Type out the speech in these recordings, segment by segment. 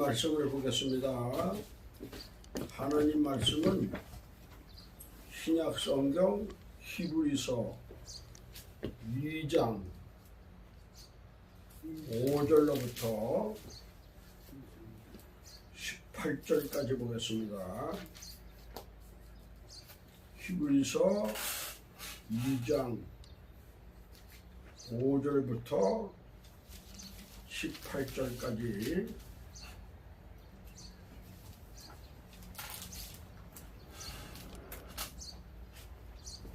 말씀을 보겠습니다. 하나님 말씀은 신약 성경 히브리서 2장 5절로부터 18절까지 보겠습니다. 히브리서 2장 5절부터 18절까지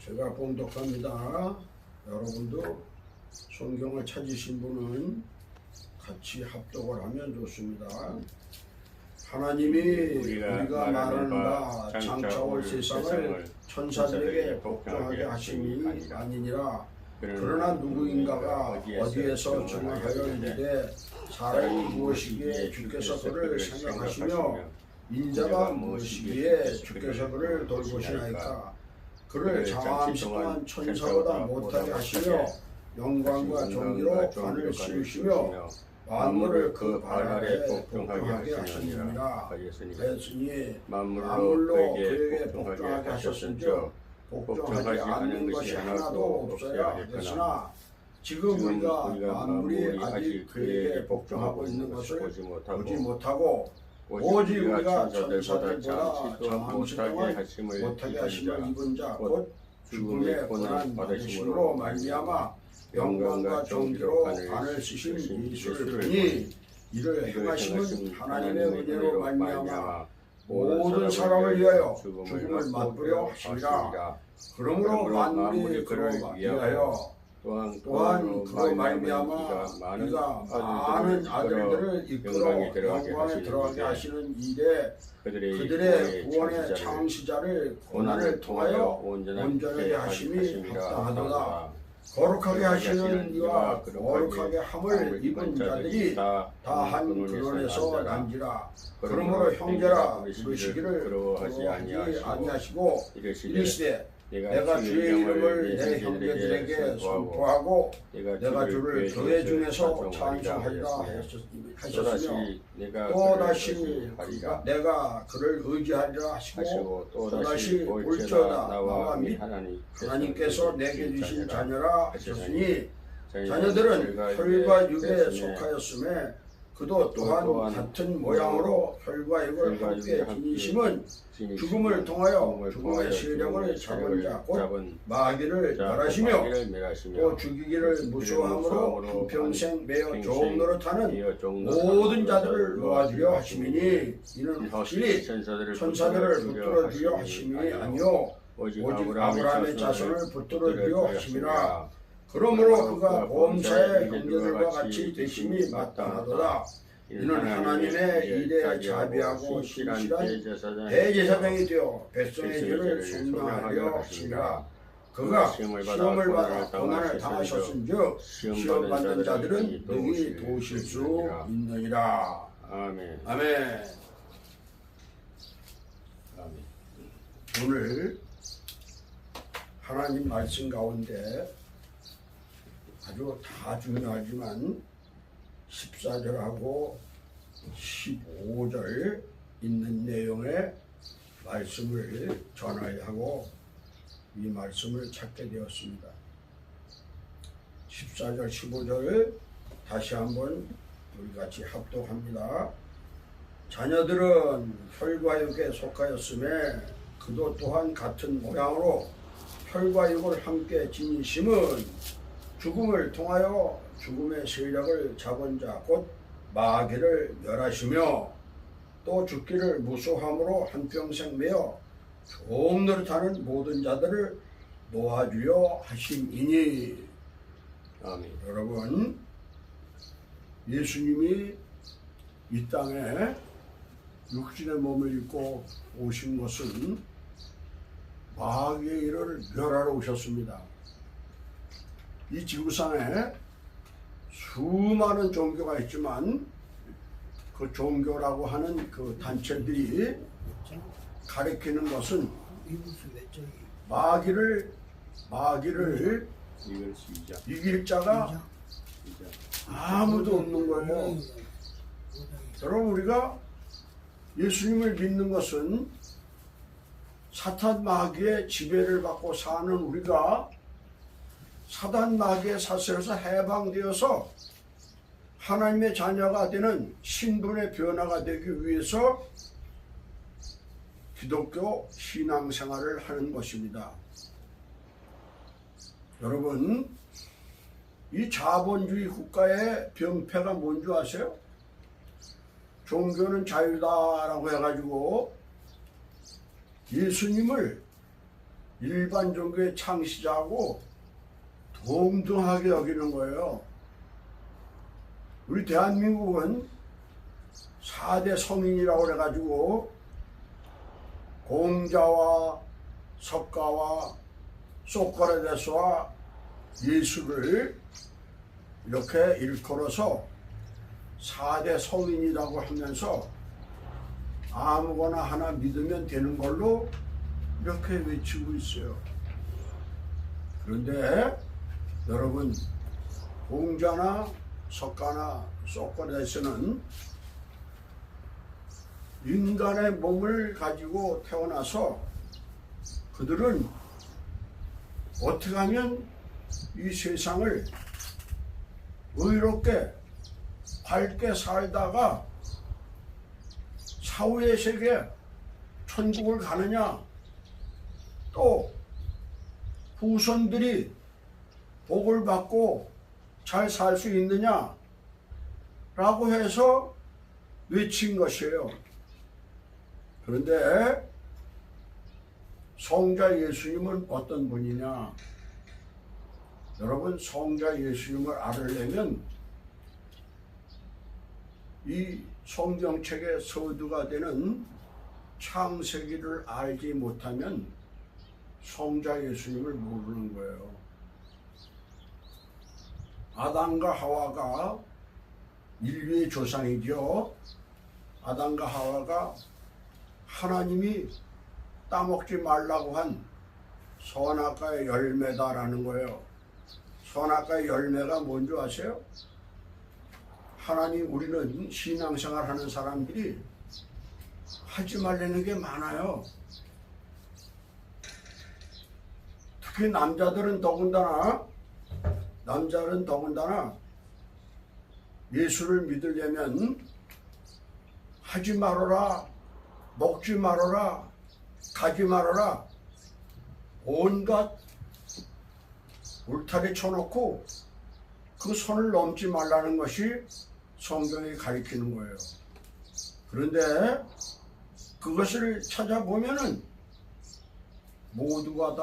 제가 봉독합니다. 여러분도 성경을 찾으신 분은 같이 합독을 하면 좋습니다. 하나님이 우리가 말하는 바 장차 올 세상을 천사들에게 복종하게 하심이 아니니라. 그러나 누구인가가 어디에서 정하여 이르되 사람이 무엇이기에 주께서 그를 생각하시며 인자가 무엇이기에 주께서 그를 돌보시나이까. 그를 잠시 동안 천사보다 못하게 하시며 영광과 존귀로 관을 씌우시며 만물을 그 발 아래 복종하게 하시느니라. 그랬으니 만물로 그에게 복종하게 하셨은즉 복종하지 않는 것이 하나도 없어야 하겠으나 지금 우리가 만물이 아직 그에게 복종하고 있는 것을 보지 못하고 오직 우리가 천사들보다 잠시 동안 못하게 하심을 입은 자 곧 죽음의 고난 받으심으로 말미암아 영광과 존귀로 관을 쓰신 예수를 보니 이를 행하심은 하나님의 은혜로 말미암아 모든 사람을 위하여 죽음을 맛보려 하시니라. 그러므로 만물이 그로 위하여 또한 그로 말미암아 네가 많은 아들들을 이끌어 영광에 들어가게 하시는 일에 그들의 구원의 창시자를 고난을 통하여 온전하게 하심이 합당하도다. 거룩하게 하시는 이와 거룩하게 함을 입은 자들이 다 한 근원에서 난지라. 그러므로 형제라 부르시기를 부러워하지 아니하시고 이르시되 내가 주의 이름을 내 형제들에게 선포하고 내가 주를 교회 중에서 찬송하리라 하셨으며 또다시 내가 그를 의지하리라 하시고 또다시 올지어다 나와 및 하나님께서 내게 주신 자녀라 하셨으니 자녀들은 혈과 육에 속하였음에 그도 또한 같은 모양으로 혈과 육을 함께 지니심은 죽음을 통하여 죽음의 세력을 잡은 자 곧 마귀를 멸하시며 또 죽이기를 무수함으로 한평생 매어 종 노릇하는 모든 자들을 놓아주려 하심이니 이는 확실히 천사들을 붙들어 주려 하심이 아니요 오직 아브라함의 자손을 붙들어 주려 하심이라. 그러므로 그가 범사의 형제들과 같이 되심이 마땅하도다. 이는 하나님의 일에 자비하고 신실한 대제사장이 되어 백성의 죄를 속량하려 하시니라. 그가 시험을 받아 고난을 당하셨은즉 시험 받는 자들은 능히 도우실 수 있느니라. 아멘. 아멘. 오늘 하나님 말씀 가운데 아주 다 중요하지만 14절하고 15절 있는 내용의 말씀을 전하야 하고 이 말씀을 찾게 되었습니다. 14절 15절 다시 한번 우리 같이 합독합니다. 자녀들은 혈과 육에 속하였음에 그도 또한 같은 모양으로 혈과 육을 함께 지니심은 죽음을 통하여 죽음의 세력을 잡은 자 곧 마귀를 멸하시며 또 죽기를 무수함으로 한평생 매어 종 노릇하는 모든 자들을 놓아주려 하심이니. 아멘. 여러분, 예수님이 이 땅에 육신의 몸을 입고 오신 것은 마귀의 일을 멸하러 오셨습니다. 이 지구상에 수많은 종교가 있지만 그 종교라고 하는 그 단체들이 가리키는 것은 마귀를 이길 자가 아무도 없는 거예요. 여러분, 우리가 예수님을 믿는 것은 사탄 마귀의 지배를 받고 사는 우리가 사단 마귀의 사슬에서 해방되어서 하나님의 자녀가 되는 신분의 변화가 되기 위해서 기독교 신앙생활을 하는 것입니다. 여러분, 이 자본주의 국가의 병폐가 뭔지 아세요? 종교는 자유다라고 해가지고 예수님을 일반 종교의 창시자하고 동등하게 여기는 거예요. 우리 대한민국은 4대 성인이라고 해가지고 공자와 석가와 소크라테스와 예수를 이렇게 일컬어서 4대 성인이라고 하면서 아무거나 하나 믿으면 되는 걸로 이렇게 외치고 있어요. 그런데 여러분, 공자나 석가나 소크라테스는 인간의 몸을 가지고 태어나서 그들은 어떻게 하면 이 세상을 의롭게 밝게 살다가 사후의 세계 천국을 가느냐, 또 후손들이 복을 받고 잘 살 수 있느냐 라고 해서 외친 것이에요. 그런데 성자 예수님은 어떤 분이냐? 여러분, 성자 예수님을 알으려면 이 성경책의 서두가 되는 창세기를 알지 못하면 성자 예수님을 모르는 거예요. 아담과 하와가 인류의 조상이죠. 아담과 하와가 하나님이 따먹지 말라고 한 선악과의 열매다라는 거예요. 선악과의 열매가 뭔지 아세요? 하나님, 우리는 신앙생활 하는 사람들이 하지 말라는 게 많아요. 특히 남자들은 더군다나 예수를 믿으려면 하지 말아라, 먹지 말아라, 가지 말아라, 온갖 울타리 쳐놓고 그 선을 넘지 말라는 것이 성경이 가리키는 거예요. 그런데 그것을 찾아보면은 모두가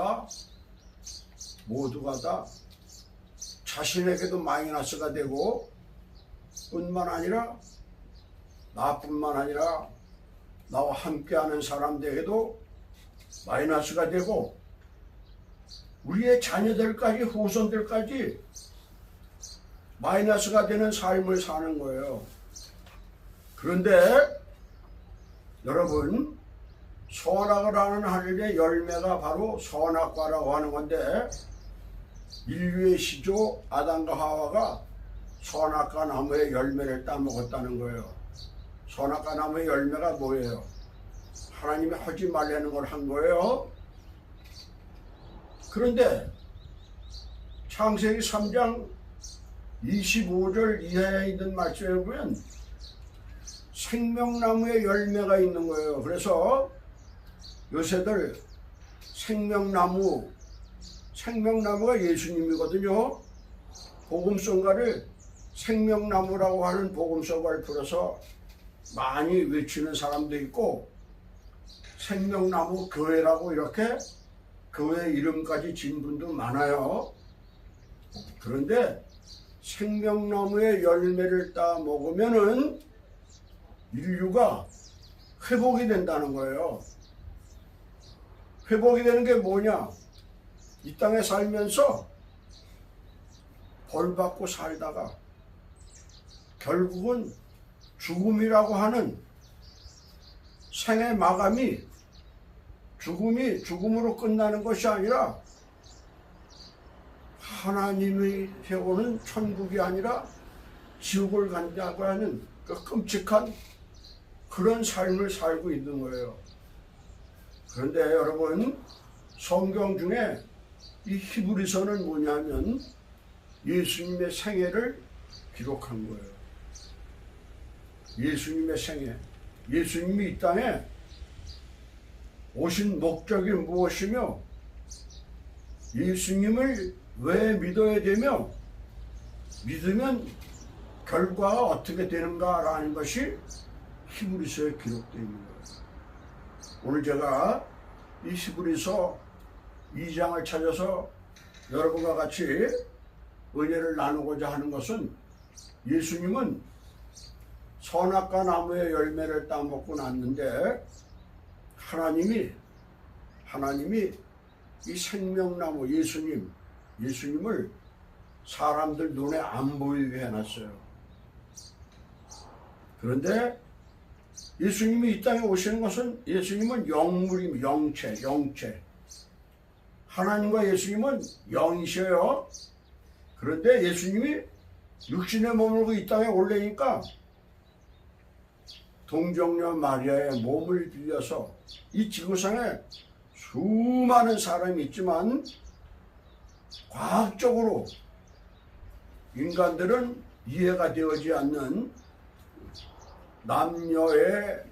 다 자신에게도 마이너스가 되고, 뿐만 아니라 나뿐만 아니라 나와 함께하는 사람들에게도 마이너스가 되고, 우리의 자녀들까지, 후손들까지 마이너스가 되는 삶을 사는 거예요. 그런데 여러분, 선악을 하는 하늘의 열매가 바로 선악과라고 하는 건데, 인류의 시조 아담과 하와가 선악과 나무의 열매를 따먹었다는 거예요. 선악과 나무의 열매가 뭐예요? 하나님이 하지 말라는 걸 한 거예요. 그런데 창세기 3장 25절 이하에 있는 말씀에 보면 생명나무의 열매가 있는 거예요. 그래서 요새들 생명나무가 예수님이거든요. 복음성가를 생명나무라고 하는 복음성가를 풀어서 많이 외치는 사람도 있고, 생명나무 교회라고 이렇게 교회 이름까지 진 분도 많아요. 그런데 생명나무의 열매를 따 먹으면은 인류가 회복이 된다는 거예요. 회복이 되는 게 뭐냐? 이 땅에 살면서 벌 받고 살다가 결국은 죽음이라고 하는 생의 마감이 죽음이 죽음으로 끝나는 것이 아니라 하나님이 세우는 천국이 아니라 지옥을 간다고 하는 그 끔찍한 그 그런 삶을 살고 있는 거예요. 그런데 여러분, 성경 중에 이 히브리서는 뭐냐면 예수님의 생애를 기록한 거예요. 예수님의 생애. 예수님이 이 땅에 오신 목적이 무엇이며 예수님을 왜 믿어야 되며 믿으면 결과가 어떻게 되는가라는 것이 히브리서에 기록되어 있는 거예요. 오늘 제가 이 히브리서 2장을 찾아서 여러분과 같이 은혜를 나누고자 하는 것은 예수님은 선악과 나무의 열매를 따먹고 났는데 하나님이 이 생명나무 예수님을 사람들 눈에 안 보이게 해놨어요. 그런데 예수님이 이 땅에 오시는 것은 예수님은 영물임, 영체. 하나님과 예수님은 영이셔요. 그런데 예수님이 육신의 몸으로 이 땅에 올래니까 동정녀 마리아의 몸을 빌려서 이 지구상에 수많은 사람이 있지만 과학적으로 인간들은 이해가 되지 않는 남녀의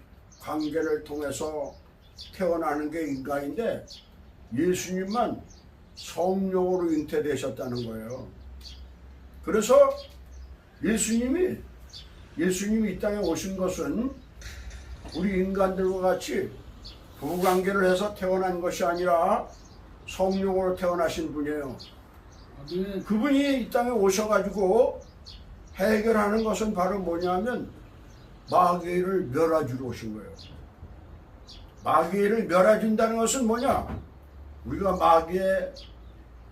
관계를 통해서 태어나는 게 인간인데 예수님만 성령으로 잉태되셨다는 거예요. 그래서 예수님이 이 땅에 오신 것은 우리 인간들과 같이 부부관계를 해서 태어난 것이 아니라 성령으로 태어나신 분이에요. 그분이 이 땅에 오셔가지고 해결하는 것은 바로 뭐냐면 마귀를 멸하주러 오신 거예요. 마귀를 멸하준다는 것은 뭐냐? 우리가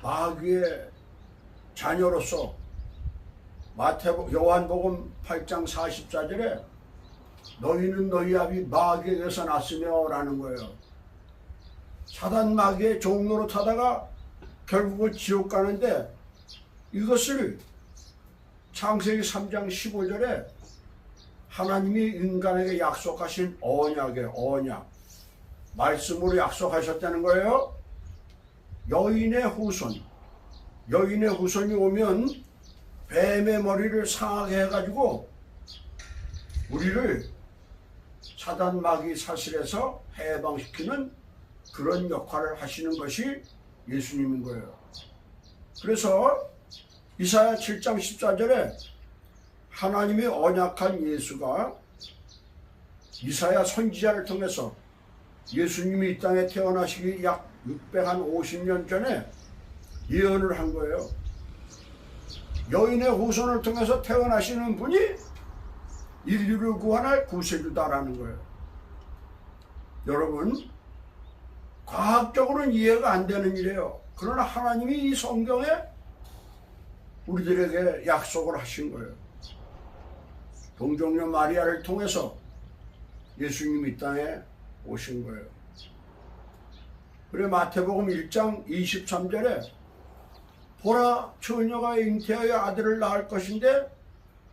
마귀의 자녀로서 요한복음 8장 44절에 너희는 너희 아비 마귀에게서 났으며 라는 거예요. 사단 마귀의 종로로 타다가 결국은 지옥 가는데 이것을 창세기 3장 15절에 하나님이 인간에게 약속하신 언약 말씀으로 약속하셨다는 거예요. 여인의 후손이 오면 뱀의 머리를 상하게 해가지고 우리를 사단 마귀 사슬에서 해방시키는 그런 역할을 하시는 것이 예수님인 거예요. 그래서 이사야 7장 14절에 하나님이 언약한 예수가 이사야 선지자를 통해서 예수님이 이 땅에 태어나시기 약 650년 전에 예언을 한 거예요. 여인의 후손을 통해서 태어나시는 분이 인류를 구원할 구세주다라는 거예요. 여러분, 과학적으로는 이해가 안 되는 일이에요. 그러나 하나님이 이 성경에 우리들에게 약속을 하신 거예요. 동정녀 마리아를 통해서 예수님이 이 땅에 오신 거예요. 그래 마태복음 1장 23절에 보라 처녀가 잉태하여 아들을 낳을 것인데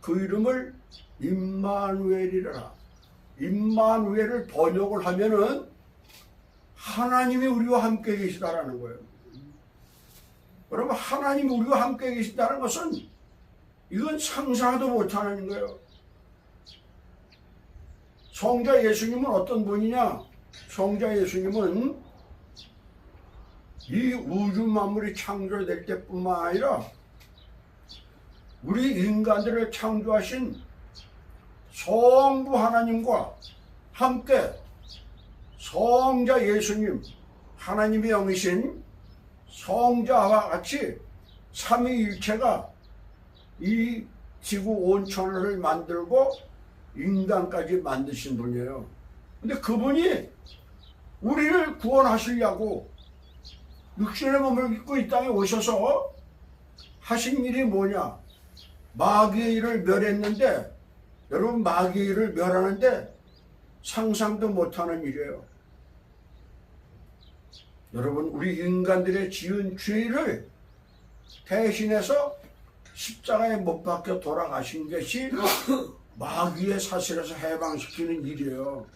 그 이름을 임마누엘이라. 임마누엘을 번역을 하면은 하나님이 우리와 함께 계시다라는 거예요. 여러분, 하나님이 우리와 함께 계시다는 것은 이건 상상도 못하는 거예요. 성자 예수님은 어떤 분이냐? 성자 예수님은 이 우주 만물이 창조될 때뿐만 아니라 우리 인간들을 창조하신 성부 하나님과 함께 성자 예수님, 하나님의 영이신 성자와 같이 삼위일체가 이 지구 온천을 만들고 인간까지 만드신 분이에요. 근데 그분이 우리를 구원하시려고 육신의 몸을 입고 이 땅에 오셔서 하신 일이 뭐냐? 마귀의 일을 멸했는데, 여러분, 마귀의 일을 멸하는데 상상도 못하는 일이에요. 여러분, 우리 인간들의 지은 죄를 대신해서 십자가에 못 박혀 돌아가신 것이 마귀의 사슬에서 해방시키는 일이에요.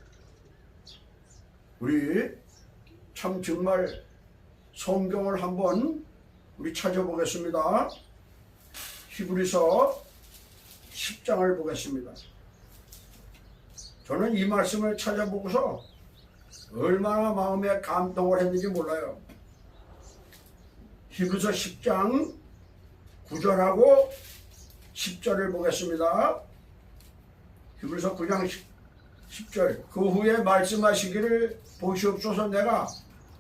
우리 참 정말 성경을 한번 우리 찾아보겠습니다. 히브리서 10장을 보겠습니다. 저는 이 말씀을 찾아보고서 얼마나 마음에 감동을 했는지 몰라요. 히브리서 10장 9절하고 10절을 보겠습니다. 히브리서 9장 10절. 그 후에 말씀하시기를 보시옵소서 내가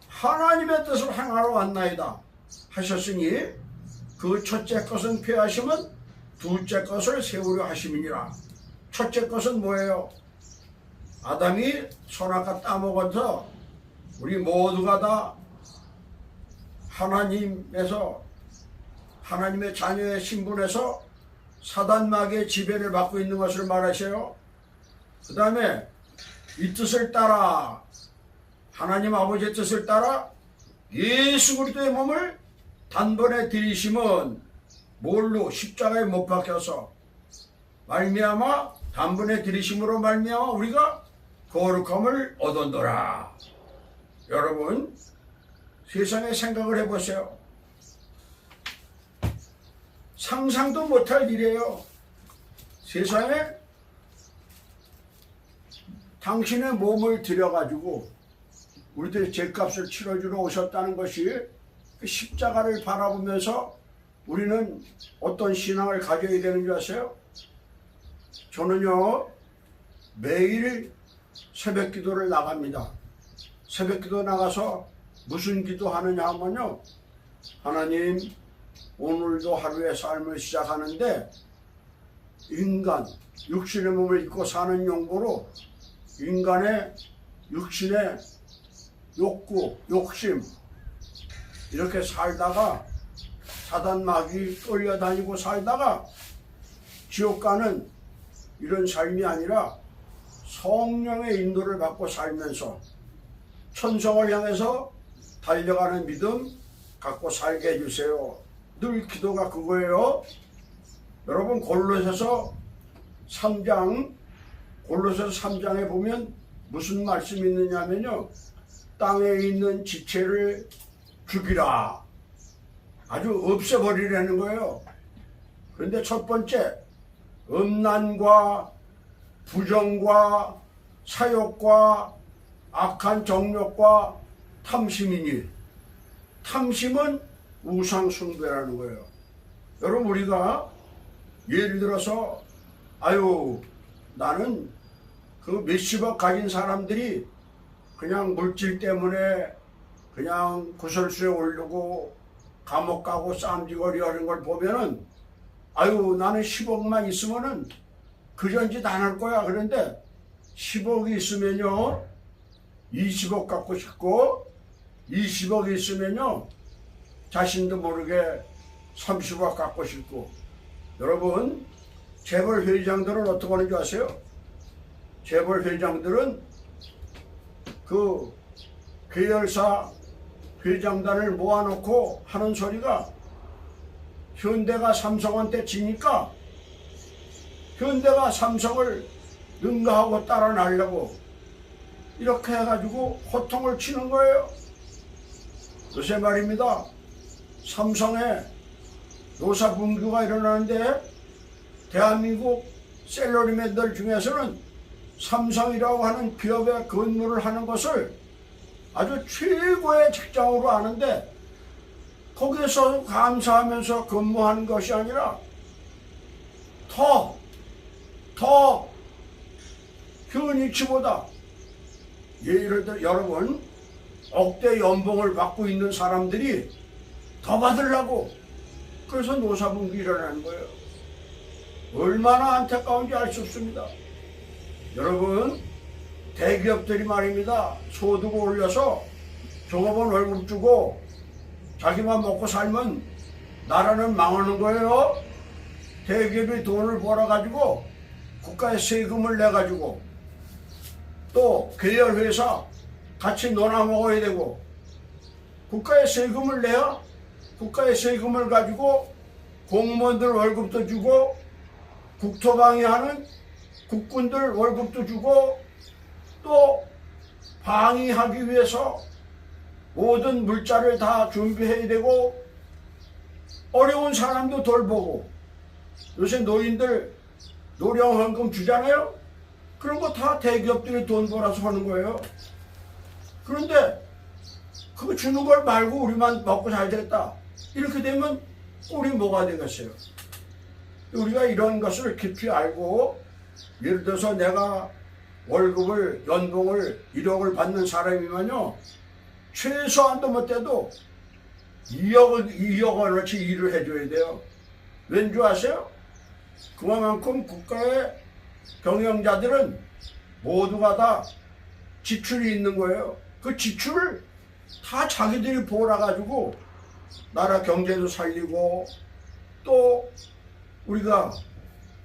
하나님의 뜻을 행하러 왔나이다 하셨으니 그 첫째 것은 폐하심은 둘째 것을 세우려 하심이니라. 첫째 것은 뭐예요? 아담이 선악과 따먹어서 우리 모두가 다 하나님의 자녀의 신분에서 사단 마귀의 지배를 받고 있는 것을 말하셔요. 그 다음에 이 뜻을 따라 하나님 아버지의 뜻을 따라 예수 그리스도의 몸을 단번에 들이심은 뭘로? 십자가에 못 박혀서 말미암아 단번에 들이심으로 말미암아 우리가 거룩함을 얻었노라. 여러분 세상에 생각을 해보세요. 상상도 못할 일이에요. 세상에 당신의 몸을 들여가지고 우리들의 죄값을 치러주러 오셨다는 것이 그 십자가를 바라보면서 우리는 어떤 신앙을 가져야 되는 줄 아세요? 저는요 매일 새벽 기도를 나갑니다. 새벽 기도 나가서 무슨 기도 하느냐 하면요, 하나님 오늘도 하루의 삶을 시작하는데 인간 육신의 몸을 입고 사는 용도로 인간의 육신의 욕구, 욕심 이렇게 살다가 사단 마귀 끌려다니고 살다가 지옥 가는 이런 삶이 아니라 성령의 인도를 받고 살면서 천성을 향해서 달려가는 믿음 갖고 살게 해주세요. 늘 기도가 그거예요. 여러분 골로새서 3장에 보면 무슨 말씀이 있느냐면요, 땅에 있는 지체를 죽이라, 아주 없애버리라는 거예요. 그런데 첫 번째 음란과 부정과 사욕과 악한 정욕과 탐심이니, 탐심은 우상 숭배라는 거예요. 여러분 우리가 예를 들어서 나는 그 몇십억 가진 사람들이 그냥 물질 때문에 그냥 구설수에 오르고 감옥 가고 쌈지거리 하는 걸 보면은 나는 10억만 있으면은 그전짓 안 할 거야. 그런데 10억이 있으면요 20억 갖고 싶고 20억이 있으면요 자신도 모르게 30억 갖고 싶고. 여러분 재벌 회장들은 어떻게 하는 줄 아세요? 재벌 회장들은 그 계열사 회장단을 모아놓고 하는 소리가 현대가 삼성한테 지니까 현대가 삼성을 능가하고 따라 나려고 이렇게 해가지고 호통을 치는 거예요. 요새 말입니다. 삼성에 노사분규가 일어나는데 대한민국 셀러리맨들 중에서는 삼성이라고 하는 기업에 근무를 하는 것을 아주 최고의 직장으로 아는데 거기에서 감사하면서 근무하는 것이 아니라 더 현위치보다 예를 들어 여러분 억대 연봉을 받고 있는 사람들이 더 받으려고 그래서 노사분규 일어나는 거예요. 얼마나 안타까운지 알 수 없습니다. 여러분 대기업들이 말입니다. 소득을 올려서 종업원 월급 주고 자기만 먹고 살면 나라는 망하는 거예요. 대기업이 돈을 벌어가지고 국가에 세금을 내가지고 또 계열회사 같이 놀아 먹어야 되고 국가에 세금을 내야 국가의 세금을 가지고 공무원들 월급도 주고 국토방위하는 국군들 월급도 주고 또 방위하기 위해서 모든 물자를 다 준비해야 되고 어려운 사람도 돌보고 요새 노인들 노령헌금 주잖아요. 그런 거 다 대기업들이 돈 벌어서 하는 거예요. 그런데 그거 주는 걸 말고 우리만 먹고 잘 되겠다. 이렇게 되면 꼴이 뭐가 되겠어요? 우리가 이런 것을 깊이 알고 예를 들어서 내가 월급을 연봉을 1억을 받는 사람이면요 최소한도 못해도 2억 원어치 일을 해줘야 돼요. 왠지 아세요? 그만큼 국가의 경영자들은 모두가 다 지출이 있는 거예요. 그 지출을 다 자기들이 벌어가지고 나라 경제도 살리고 또 우리가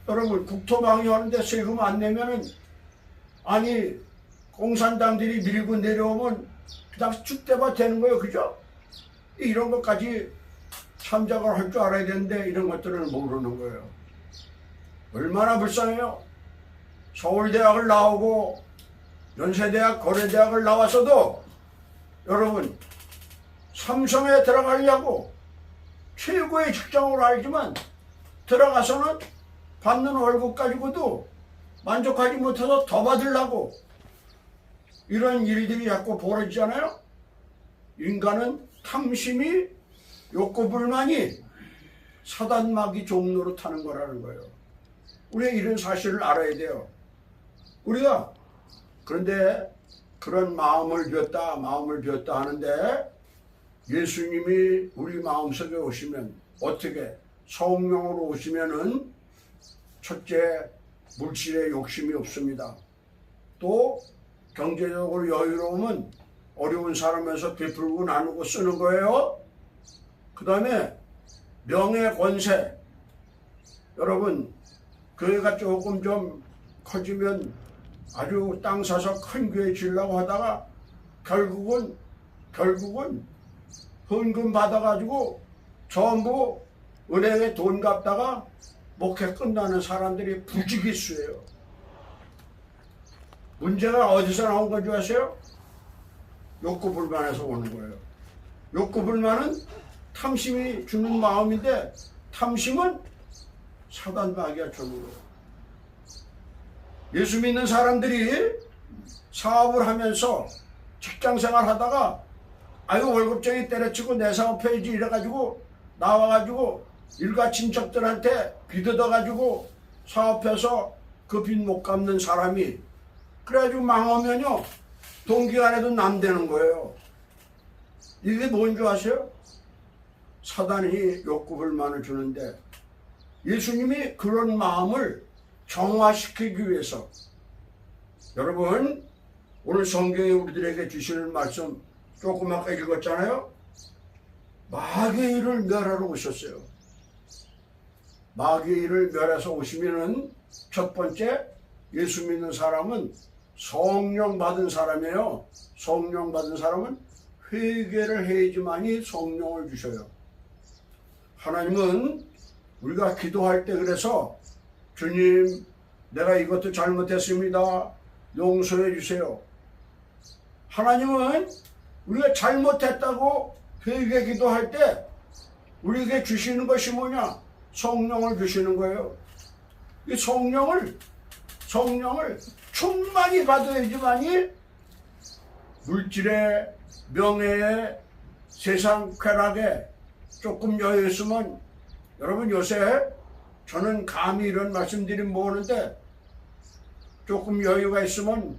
여러분 국토방위하는데 세금 안 내면은 아니 공산당들이 밀고 내려오면 그냥 쭉대봐 되는 거예요. 그죠? 이런 것까지 참작을 할 줄 알아야 되는데 이런 것들을 모르는 거예요. 얼마나 불쌍해요. 서울대학을 나오고 연세대학 고려대학을 나와서도 여러분 삼성에 들어가려고 최고의 직장으로 알지만 들어가서는 받는 월급 가지고도 만족하지 못해서 더 받으려고 이런 일들이 자꾸 벌어지잖아요. 인간은 탐심이 욕구불만이 사단마귀 종로로 타는 거라는 거예요. 우리가 이런 사실을 알아야 돼요. 우리가 그런데 그런 마음을 비웠다 하는데 예수님이 우리 마음속에 오시면 어떻게 성령으로 오시면은 첫째 물질에 욕심이 없습니다. 또 경제적으로 여유로우면 어려운 사람에서 베풀고 나누고 쓰는 거예요. 그 다음에 명예 권세. 여러분 교회가 조금 좀 커지면 아주 땅 사서 큰 교회 지으려고 하다가 결국은 헌금 받아가지고 전부 은행에 돈 갚다가 목회 끝나는 사람들이 부지기수예요. 문제가 어디서 나온 건지 아세요? 욕구불만에서 오는 거예요. 욕구불만은 탐심이 주는 마음인데 탐심은 사단마귀가 주는 거예요. 예수 믿는 사람들이 사업을 하면서 직장생활 하다가 아유 월급쟁이 때려치고 내 사업해야지 이래가지고 나와가지고 일가 친척들한테 빚 얻어가지고 사업해서 그 빚 못 갚는 사람이 그래가지고 망하면요 동기간에도 남되는 거예요. 이게 뭔 줄 아세요? 사단이 욕구불만을 주는데 예수님이 그런 마음을 정화시키기 위해서 여러분 오늘 성경에 우리들에게 주시는 말씀 조금 아까 읽었잖아요. 마귀의 일을 멸하러 오셨어요. 마귀의 일을 멸해서 오시면은 첫 번째 예수 믿는 사람은 성령 받은 사람이에요. 성령 받은 사람은 회개를 해야지만이 성령을 주셔요. 하나님은 우리가 기도할 때 그래서 주님 내가 이것도 잘못했습니다. 용서해 주세요. 하나님은 우리가 잘못했다고 회개 기도할 때 우리에게 주시는 것이 뭐냐? 성령을 주시는 거예요. 이 성령을 충만히 받아야지만이 물질에 명예에 세상 쾌락에 조금 여유 있으면 여러분 요새 저는 감히 이런 말씀드리면 뭐하는데 조금 여유가 있으면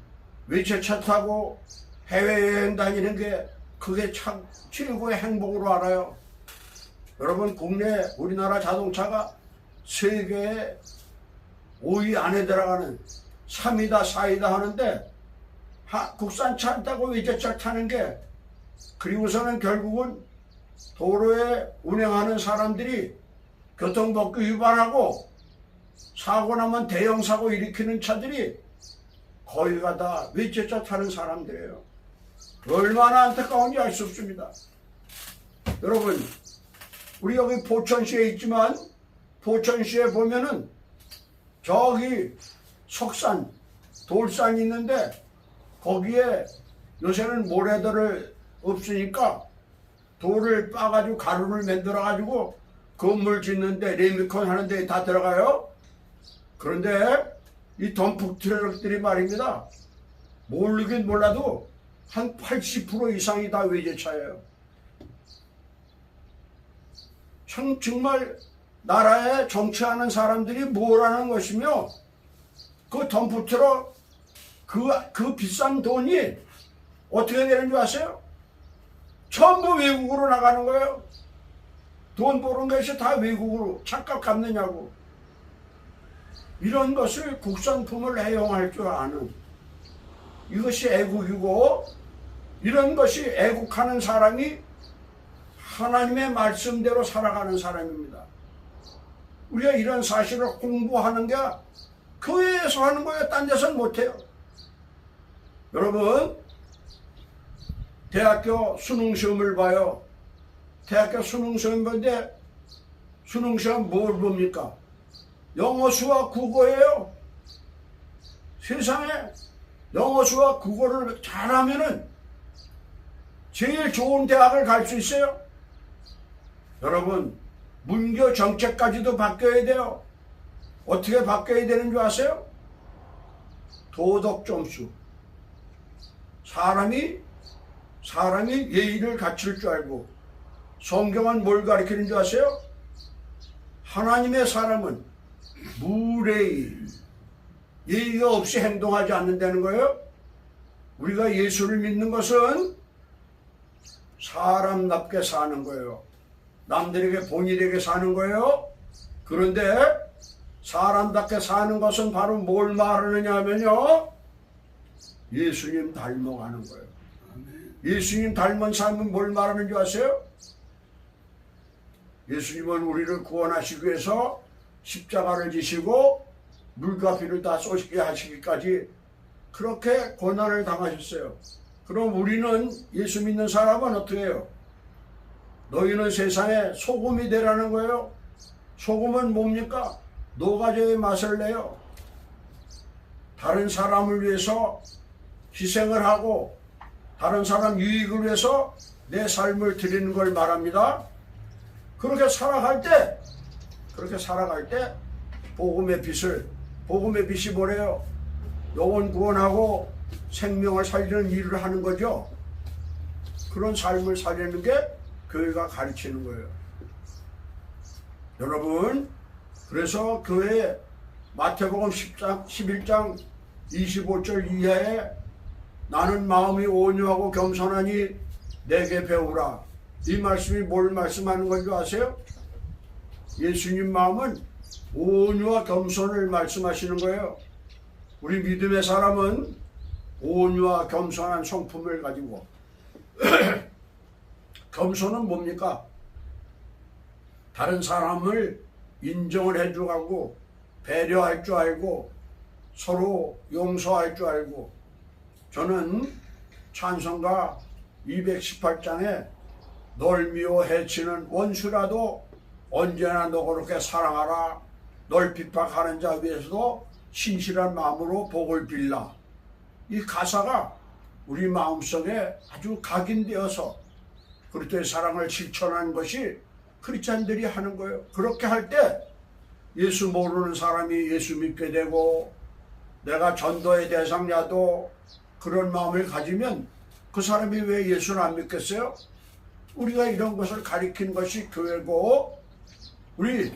외제차 타고 해외여행 다니는 게 그게 참 최고의 행복으로 알아요. 여러분 국내 우리나라 자동차가 세계에 5위 안에 들어가는 3위다 4위다 하는데 국산차 타고 외제차 타는 게 그리고서는 결국은 도로에 운행하는 사람들이 교통법규 위반하고 사고 나면 대형 사고 일으키는 차들이 거의가 다 외제차 타는 사람들이에요. 얼마나 안타까운지 알 수 없습니다. 여러분 우리 여기 포천시에 있지만 포천시에 보면은 저기 석산, 돌산이 있는데 거기에 요새는 모래들을 없으니까 돌을 빠가지고 가루를 만들어가지고 건물 짓는데 레미콘 하는데 다 들어가요. 그런데 이 덤프 트럭들이 말입니다. 모르긴 몰라도 한 80% 이상이 다 외제차예요. 정말 나라에 정치하는 사람들이 뭘 하는 것이며 그 덤프 트럭 그 비싼 돈이 어떻게 되는 줄 아세요? 전부 외국으로 나가는 거예요. 돈 버는 것이 다 외국으로 착각 갚느냐고. 이런 것을 국산품을 애용할 줄 아는 이것이 애국이고, 이런 것이 애국하는 사람이 하나님의 말씀대로 살아가는 사람입니다. 우리가 이런 사실을 공부하는 게 교회에서 하는 거예요. 딴 데서는 못해요. 여러분, 대학교 수능시험을 봐요. 대학교 수능시험 보는데 수능시험 뭘 봅니까? 영어, 수학, 국어예요. 세상에 영어, 수학, 국어를 잘하면은 제일 좋은 대학을 갈 수 있어요. 여러분, 문교 정책까지도 바뀌어야 돼요. 어떻게 바뀌어야 되는 줄 아세요? 도덕 점수. 사람이 예의를 갖출 줄 알고. 성경은 뭘 가르치는 줄 아세요? 하나님의 사람은 무례히 예의가 없이 행동하지 않는다는 거예요. 우리가 예수를 믿는 것은 사람답게 사는 거예요. 남들에게 본인에게 사는 거예요. 그런데 사람답게 사는 것은 바로 뭘 말하느냐 하면요, 예수님 닮아가는 거예요. 예수님 닮은 삶은 뭘 말하는 줄 아세요? 예수님은 우리를 구원하시기 위해서 십자가를 지시고 물과 피를 다 쏟게 하시기까지 그렇게 고난을 당하셨어요. 그럼 우리는, 예수 믿는 사람은 어떻게 해요? 너희는 세상에 소금이 되라는 거예요. 소금은 뭡니까? 노가제의 맛을 내요. 다른 사람을 위해서 희생을 하고 다른 사람 유익을 위해서 내 삶을 드리는 걸 말합니다. 그렇게 살아갈 때 복음의 빛이 뭐래요? 영혼 구원하고 생명을 살리는 일을 하는 거죠. 그런 삶을 살리는 게 교회가 가르치는 거예요. 여러분, 그래서 교회 마태복음 11장 25절 이하에 나는 마음이 온유하고 겸손하니 내게 배우라. 이 말씀이 뭘 말씀하는 건지 아세요? 예수님 마음은 온유와 겸손을 말씀하시는 거예요. 우리 믿음의 사람은 온유와 겸손한 성품을 가지고 겸손은 뭡니까? 다른 사람을 인정을 해주고 배려할 줄 알고 서로 용서할 줄 알고. 저는 찬송가 218장에 널 미워 해치는 원수라도 언제나 너 그렇게 사랑하라. 널 핍박하는 자 위에서도 신실한 마음으로 복을 빌라. 이 가사가 우리 마음속에 아주 각인되어서 그리스도의 사랑을 실천하는 것이 크리스찬들이 하는 거예요. 그렇게 할 때 예수 모르는 사람이 예수 믿게 되고, 내가 전도의 대상자도 그런 마음을 가지면 그 사람이 왜 예수를 안 믿겠어요? 우리가 이런 것을 가리킨 것이 교회고, 우리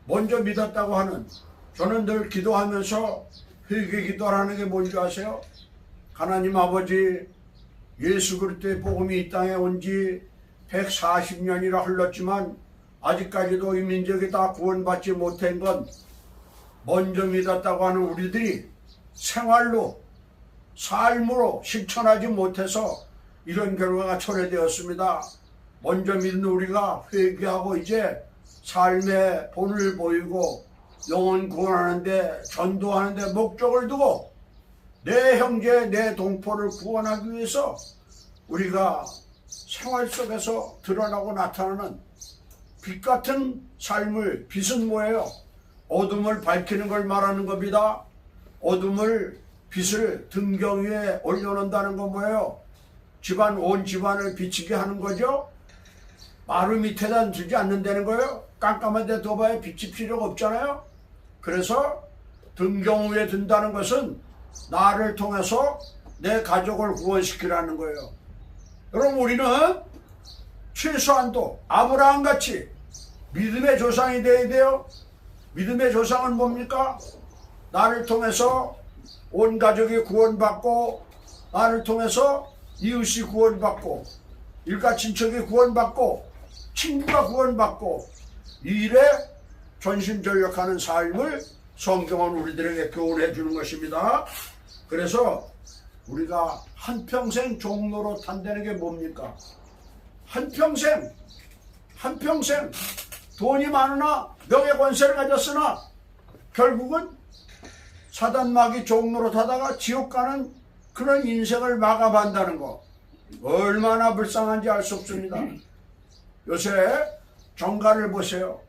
먼저 믿었다고 하는, 저는 늘 기도하면서 회개 기도하는 게 뭔지 아세요? 하나님 아버지, 예수 그리스도의 복음이 이 땅에 온 지 140년이나 흘렀지만 아직까지도 이 민족이 다 구원받지 못한 건 먼저 믿었다고 하는 우리들이 생활로, 삶으로 실천하지 못해서 이런 결과가 초래되었습니다. 먼저 믿는 우리가 회개하고 이제 삶의 본을 보이고 영혼 구원하는데, 전도하는데 목적을 두고 내 형제, 내 동포를 구원하기 위해서 우리가 생활 속에서 드러나고 나타나는 빛 같은 삶을, 빛은 뭐예요? 어둠을 밝히는 걸 말하는 겁니다. 어둠을 빛을 등경 위에 올려놓는다는 건 뭐예요? 집안 온 집안을 비치게 하는 거죠. 마루 밑에다 두지 않는다는 거예요. 깜깜한 데 둬봐야 빛이 필요가 없잖아요. 그래서 등경 위에 둔다는 것은 나를 통해서 내 가족을 구원시키라는 거예요. 여러분, 우리는 최소한도 아브라함같이 믿음의 조상이 되어야 돼요. 믿음의 조상은 뭡니까? 나를 통해서 온 가족이 구원받고, 나를 통해서 이웃이 구원받고, 일가 친척이 구원받고, 친구가 구원받고, 이 일에 전심전력하는 삶을 성경은 우리들에게 교훈해 주는 것입니다. 그래서 우리가 한평생 종로로 탄다는 게 뭡니까? 한평생 돈이 많으나 명예 권세를 가졌으나 결국은 사단마귀 종로로 타다가 지옥 가는 그런 인생을 마감한다는 거, 얼마나 불쌍한지 알 수 없습니다. 요새 정가를 보세요.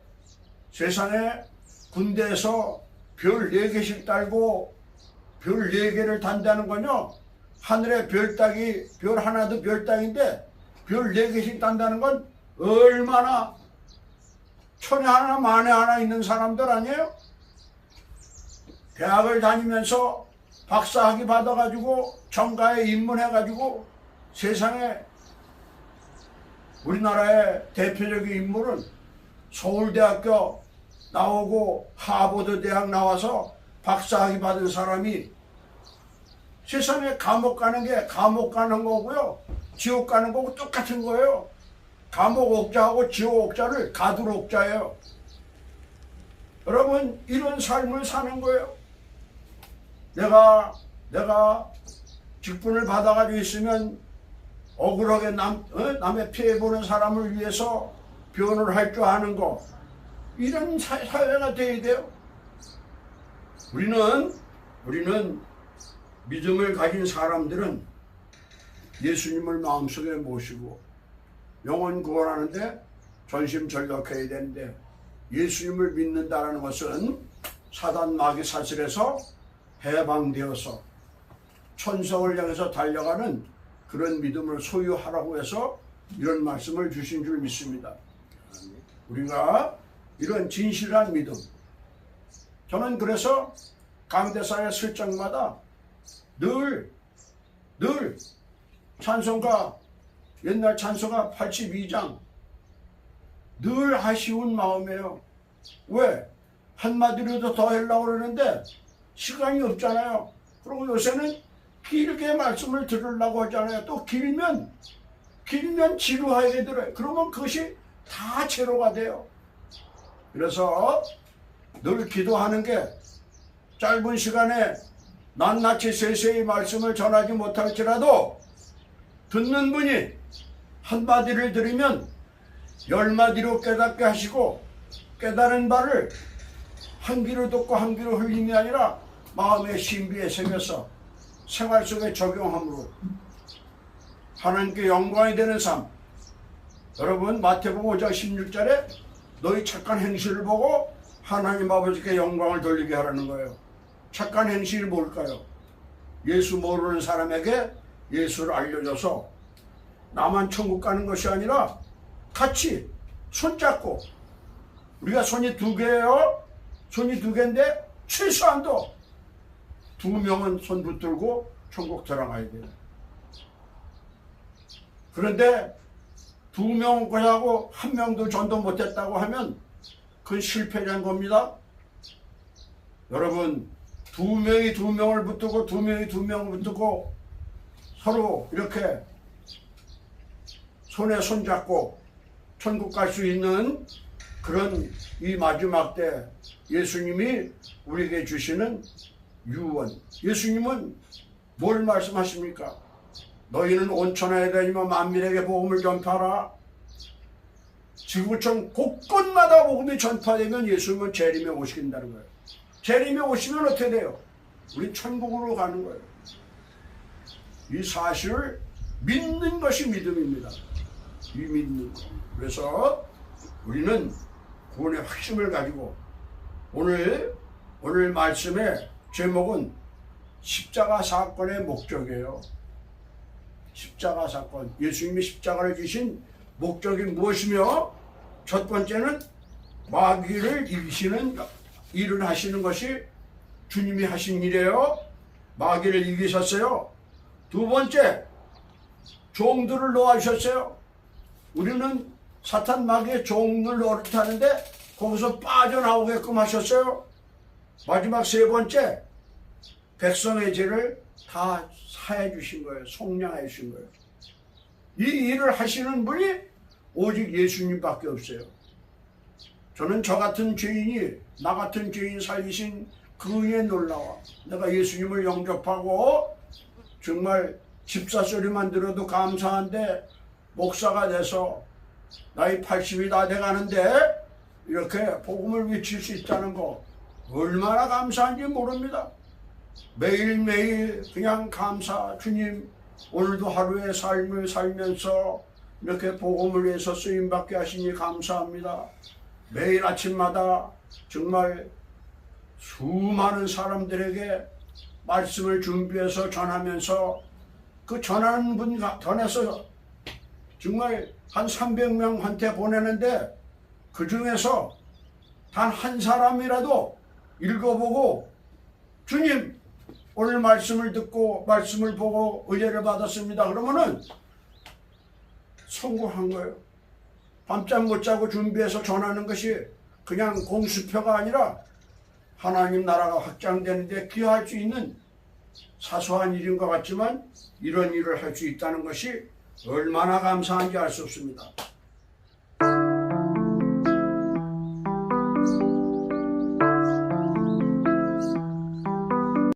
세상에 군대에서 별 4개씩 달고 별 4개를 단다는 건요, 하늘에 별 따기, 별 하나도 별 따기인데 별 4개씩 단다는 건 얼마나 천에 하나 만에 하나 있는 사람들 아니에요? 대학을 다니면서 박사학위 받아가지고 정가에 입문해가지고 세상에 우리나라의 대표적인 인물은 서울대학교 나오고 하버드 대학 나와서 박사학위 받은 사람이 세상에 감옥 가는 게 감옥 가는 거고요, 지옥 가는 거고 똑같은 거예요. 감옥 옥자하고 지옥 옥자를 가두로 옥자예요. 여러분, 이런 삶을 사는 거예요. 내가 직분을 받아가지고 있으면 억울하게 남의 피해 보는 사람을 위해서 변호를 할 줄 아는 거, 이런 사회가 돼야 돼요. 우리는 믿음을 가진 사람들은 예수님을 마음속에 모시고 영혼 구원하는데 전심전력해야 되는데, 예수님을 믿는다는 것은 사단 마귀 사슬에서 해방되어서 천성을 향해서 달려가는 그런 믿음을 소유하라고 해서 이런 말씀을 주신 줄 믿습니다. 우리가 이런 진실한 믿음, 저는 그래서 강대상에 쓸 적마다 늘 찬송가, 옛날 찬송가 82장 늘 아쉬운 마음이에요. 왜? 한마디로도 더 하려고 그러는데 시간이 없잖아요. 그리고 요새는 길게 말씀을 들으려고 하잖아요. 또 길면 지루하게 들어요. 그러면 그것이 다 죄로가 돼요. 그래서 늘 기도하는 게, 짧은 시간에 낱낱이 세세히 말씀을 전하지 못할지라도 듣는 분이 한마디를 들으면 10마디로 깨닫게 하시고, 깨달은 바를 한 귀로 듣고 한 귀로 흘림이 아니라 마음의 신비에 새겨서 생활 속에 적용함으로 하나님께 영광이 되는 삶. 여러분, 마태복음 5장 16절에 너희 착한 행실을 보고 하나님 아버지께 영광을 돌리게 하라는 거예요. 착한 행실이 뭘까요? 예수 모르는 사람에게 예수를 알려줘서 나만 천국 가는 것이 아니라 같이 손잡고, 우리가 손이 2개예요. 손이 2개인데 최소한도 2명은 손 붙들고 천국 들어가야 돼요. 그런데 2명 거하고 1명도 전도 못했다고 하면 그건 실패한 겁니다. 여러분, 2명이 2명을 붙들고 2명이 2명을 붙들고 서로 이렇게 손에 손잡고 천국 갈 수 있는 그런 이 마지막 때 예수님이 우리에게 주시는 유언. 예수님은 뭘 말씀하십니까? 너희는 온 천하에 다니며 만민에게 복음을 전파하라. 지구촌 곳곳마다 복음이 전파되면 예수님은 재림에 오신다는 거예요. 재림에 오시면 어떻게 돼요? 우리 천국으로 가는 거예요. 이 사실을 믿는 것이 믿음입니다. 이 믿는 거. 그래서 우리는 구원의 확신을 가지고 오늘 말씀의 제목은 십자가 사건의 목적이에요. 십자가 사건. 예수님이 십자가를 지신 목적이 무엇이며, 첫 번째는 마귀를 이기시는 일을 하시는 것이 주님이 하신 일이에요. 마귀를 이기셨어요. 두 번째, 종들을 놓아주셨어요. 우리는 사탄 마귀의 종을 노릇하는데 거기서 빠져나오게끔 하셨어요. 마지막 세 번째, 백성의 죄를 다 사해 주신 거예요. 속량해 주신 거예요. 이 일을 하시는 분이 오직 예수님밖에 없어요. 저는 저 같은 죄인이, 나 같은 죄인 살리신 그 은혜에 놀라워. 내가 예수님을 영접하고 정말 집사 소리만 들어도 감사한데, 목사가 돼서 나이 80이 다 돼가는데 이렇게 복음을 외칠 수 있다는 거 얼마나 감사한지 모릅니다. 매일매일 그냥 감사. 주님, 오늘도 하루의 삶을 살면서 이렇게 복음을 위해서 쓰임받게 하시니 감사합니다. 매일 아침마다 정말 수많은 사람들에게 말씀을 준비해서 전하면서 그 전하는 분 전해서 정말 한 300명한테 보내는데 그 중에서 단 한 사람이라도 읽어보고 주님, 오늘 말씀을 듣고 말씀을 보고 은혜를 받았습니다. 그러면은 성공한 거예요. 밤잠 못 자고 준비해서 전하는 것이 그냥 공수표가 아니라 하나님 나라가 확장되는데 기여할 수 있는 사소한 일인 것 같지만 이런 일을 할 수 있다는 것이 얼마나 감사한지 알 수 없습니다.